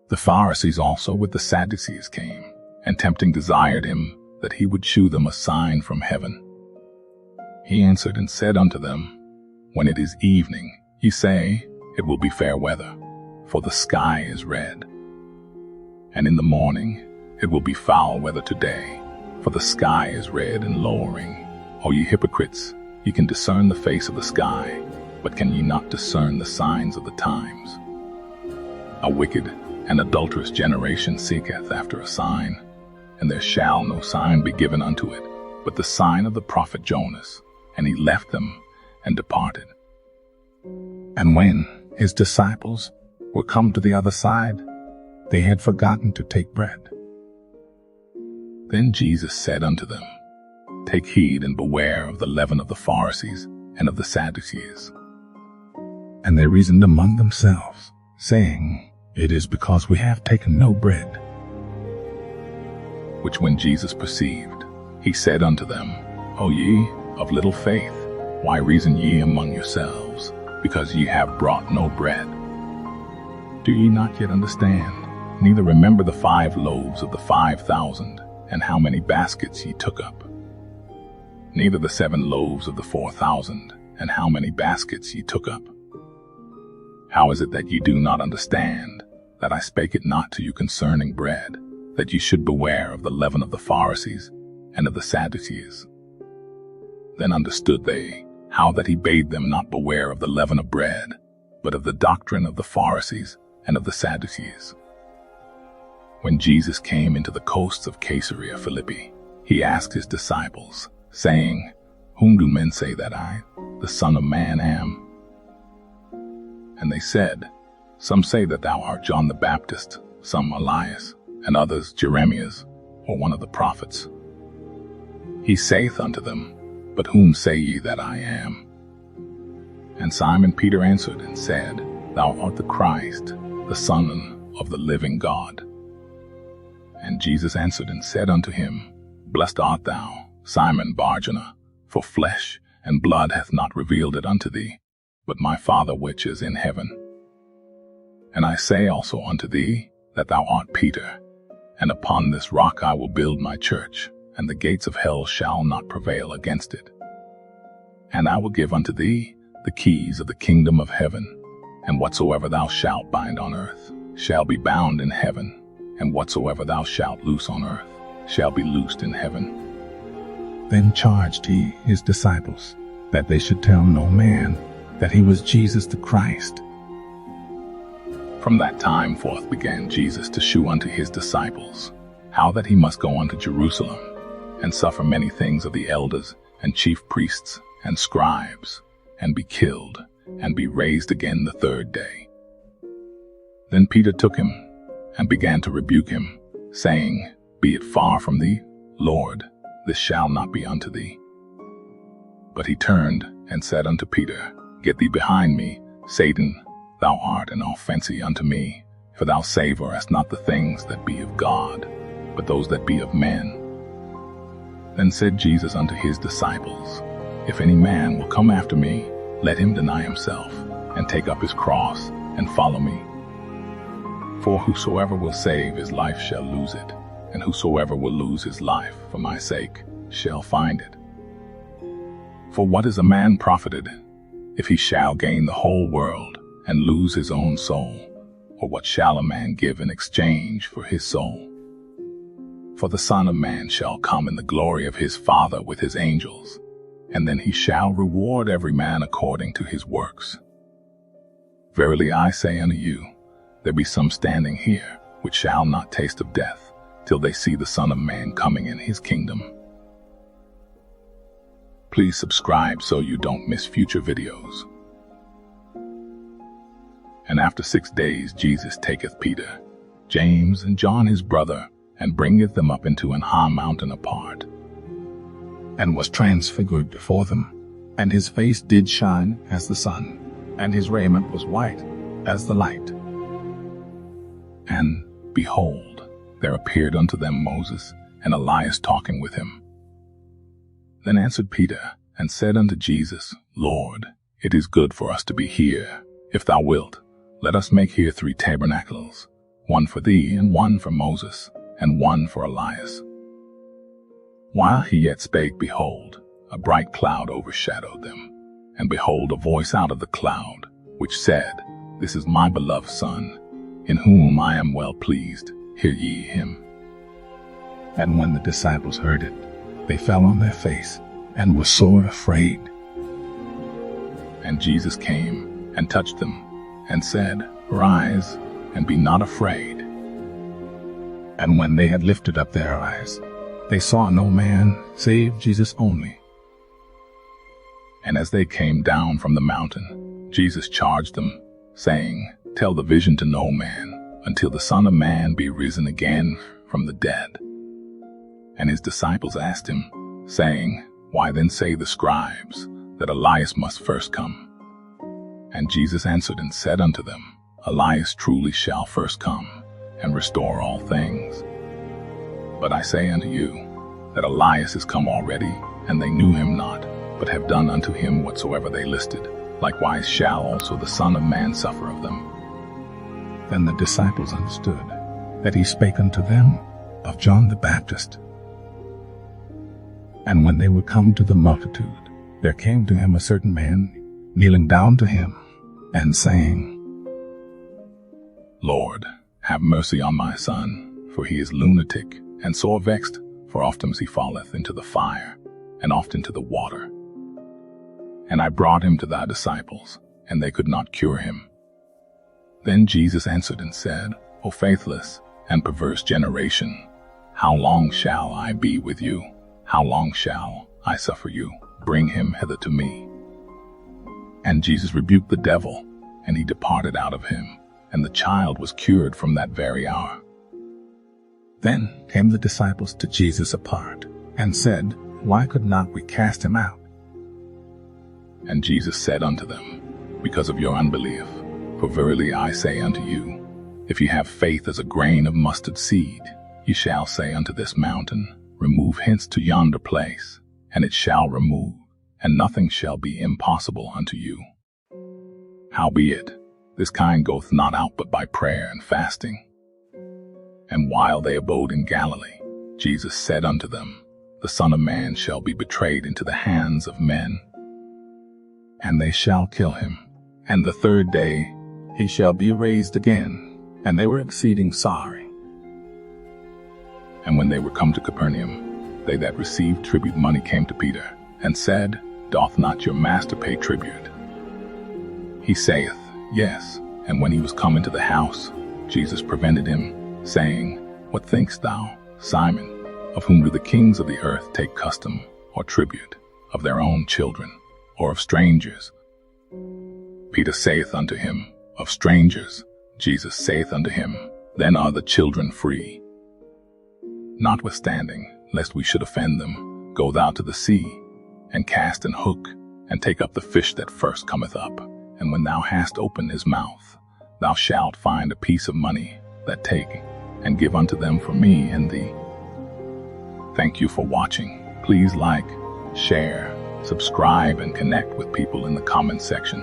The Pharisees also with the Sadducees came, and tempting desired him that he would shew them a sign from heaven. He answered and said unto them, When it is evening, ye say, It will be fair weather, for the sky is red. And in the morning, it will be foul weather today, for the sky is red and lowering. O ye hypocrites, ye can discern the face of the sky, but can ye not discern the signs of the times? A wicked and adulterous generation seeketh after a sign, and there shall no sign be given unto it, but the sign of the prophet Jonas. And he left them and departed. And when his disciples were come to the other side, they had forgotten to take bread. Then Jesus said unto them, Take heed and beware of the leaven of the Pharisees and of the Sadducees. And they reasoned among themselves, saying, It is because we have taken no bread. Which when Jesus perceived, he said unto them, O ye of little faith, why reason ye among yourselves, because ye have brought no bread? Do ye not yet understand, neither remember the 5 loaves of the 5,000, and how many baskets ye took up? Neither the 7 loaves of the 4,000, and how many baskets ye took up? How is it that ye do not understand, that I spake it not to you concerning bread, that ye should beware of the leaven of the Pharisees and of the Sadducees? Then understood they how that he bade them not beware of the leaven of bread, but of the doctrine of the Pharisees and of the Sadducees. When Jesus came into the coasts of Caesarea Philippi, he asked his disciples, saying, Whom do men say that I, the Son of Man, am? And they said, Some say that thou art John the Baptist, some Elias, and others Jeremias, or one of the prophets. He saith unto them, But whom say ye that I am? And Simon Peter answered and said, Thou art the Christ, the Son of the living God. And Jesus answered and said unto him, Blessed art thou, Simon Bar-Jonah, for flesh and blood hath not revealed it unto thee, but my Father which is in heaven. And I say also unto thee, that thou art Peter, and upon this rock I will build my church, and the gates of hell shall not prevail against it. And I will give unto thee the keys of the kingdom of heaven, and whatsoever thou shalt bind on earth shall be bound in heaven, and whatsoever thou shalt loose on earth shall be loosed in heaven. Then charged he his disciples that they should tell no man that he was Jesus the Christ. From that time forth began Jesus to shew unto his disciples how that he must go unto Jerusalem, and suffer many things of the elders and chief priests and scribes, and be killed, and be raised again the 3rd day. Then Peter took him, and began to rebuke him, saying, Be it far from thee, Lord, this shall not be unto thee. But he turned and said unto Peter, Get thee behind me, Satan, thou art an offense unto me, for thou savorest not the things that be of God, but those that be of men. Then said Jesus unto his disciples, If any man will come after me, let him deny himself, and take up his cross, and follow me. For whosoever will save his life shall lose it, and whosoever will lose his life for my sake shall find it. For what is a man profited, if he shall gain the whole world, and lose his own soul? Or what shall a man give in exchange for his soul? For the Son of Man shall come in the glory of his Father with his angels, and then he shall reward every man according to his works. Verily I say unto you, there be some standing here, which shall not taste of death, till they see the Son of Man coming in his kingdom. Please subscribe so you don't miss future videos. And after 6 days Jesus taketh Peter, James, and John his brother, and bringeth them up into an high mountain apart, and was transfigured before them, and his face did shine as the sun, and his raiment was white as the light. And, behold, there appeared unto them Moses and Elias talking with him. Then answered Peter, and said unto Jesus, Lord, it is good for us to be here. If thou wilt, let us make here 3 tabernacles, one for thee, and one for Moses, and one for Elias. While he yet spake, behold, a bright cloud overshadowed them. And behold, a voice out of the cloud, which said, This is my beloved Son, in whom I am well pleased. Hear ye him. And when the disciples heard it, they fell on their face, and were sore afraid. And Jesus came, and touched them, and said, Rise, and be not afraid. And when they had lifted up their eyes, they saw no man save Jesus only. And as they came down from the mountain, Jesus charged them, saying, Tell the vision to no man, until the Son of Man be risen again from the dead. And his disciples asked him, saying, Why then say the scribes that Elias must first come? And Jesus answered and said unto them, Elias truly shall first come, and restore all things. But I say unto you, that Elias is come already, and they knew him not, but have done unto him whatsoever they listed. Likewise shall also the Son of Man suffer of them. Then the disciples understood that he spake unto them of John the Baptist. And when they were come to the multitude, there came to him a certain man, kneeling down to him, and saying, Lord, have mercy on my son, for he is lunatic, and sore vexed, for oftentimes he falleth into the fire, and oft into the water. And I brought him to thy disciples, and they could not cure him. Then Jesus answered and said, O faithless and perverse generation, how long shall I be with you? How long shall I suffer you? Bring him hither to me. And Jesus rebuked the devil, and he departed out of him, and the child was cured from that very hour. Then came the disciples to Jesus apart, and said, Why could not we cast him out? And Jesus said unto them, Because of your unbelief. For verily I say unto you, if ye have faith as a grain of mustard seed, ye shall say unto this mountain, Remove hence to yonder place, and it shall remove, and nothing shall be impossible unto you. Howbeit, this kind goeth not out but by prayer and fasting. And while they abode in Galilee, Jesus said unto them, The Son of Man shall be betrayed into the hands of men, and they shall kill him, and the third day he shall be raised again. And they were exceeding sorry. And when they were come to Capernaum, they that received tribute money came to Peter, and said, Doth not your master pay tribute? He saith, Yes. And when he was come into the house, Jesus prevented him, saying, What thinkst thou, Simon, of whom do the kings of the earth take custom or tribute? Of their own children, or of strangers? Peter saith unto him, Of strangers. Jesus saith unto him, Then are the children free. Notwithstanding, lest we should offend them, go thou to the sea, and cast an hook, and take up the fish that first cometh up. And when thou hast opened his mouth, thou shalt find a piece of money, that take, and give unto them for me and thee. Thank you for watching. Please like, share, subscribe, and connect with people in the comment section.